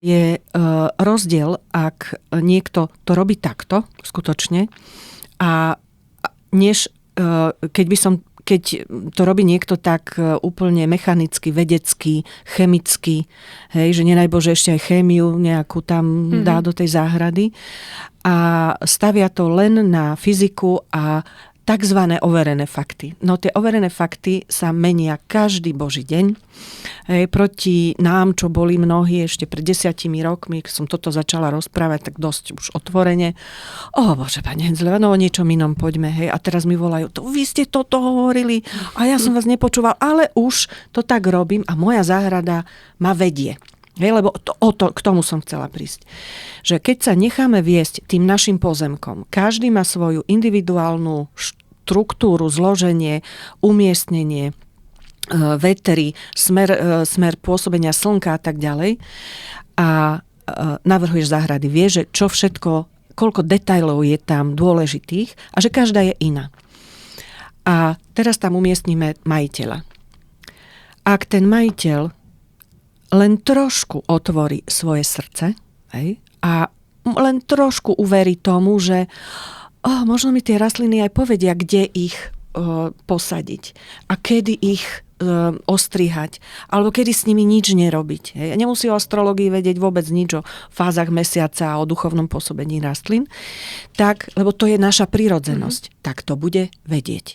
Je rozdiel, ak niekto to robí takto, skutočne, a než keď to robí niekto tak úplne mechanicky, vedecky, chemicky, hej, že nedaj Bože ešte aj chémiu nejakú tam dá do tej záhrady a stavia to len na fyziku a takzvané overené fakty. No tie overené fakty sa menia každý boží deň. Hej, proti nám, čo boli mnohí ešte pred 10 rokmi, keď som toto začala rozprávať, tak dosť už otvorene. Bože, pani Henzleva, no o niečom inom poďme. Hej. A teraz mi volajú, vy ste toto hovorili a ja som vás nepočúval, ale už to tak robím a moja záhrada ma vedie. Hej, lebo k tomu som chcela prísť. Že keď sa necháme viesť tým našim pozemkom, každý má svoju individuálnu štruktúru, zloženie, umiestnenie, vetry, smer pôsobenia slnka a tak ďalej a navrhuješ záhrady. Vieš, že čo všetko, koľko detailov je tam dôležitých a že každá je iná. A teraz tam umiestnime majiteľa. Ak ten majiteľ len trošku otvorí svoje srdce, hej, a len trošku uverí tomu, že možno mi tie rastliny aj povedia, kde ich posadiť a kedy ich ostrihať, alebo kedy s nimi nič nerobiť. Hej. Nemusí o astrológii vedieť vôbec nič o fázach mesiaca a o duchovnom pôsobení rastlín, tak, lebo to je naša prirodzenosť, tak to bude vedieť.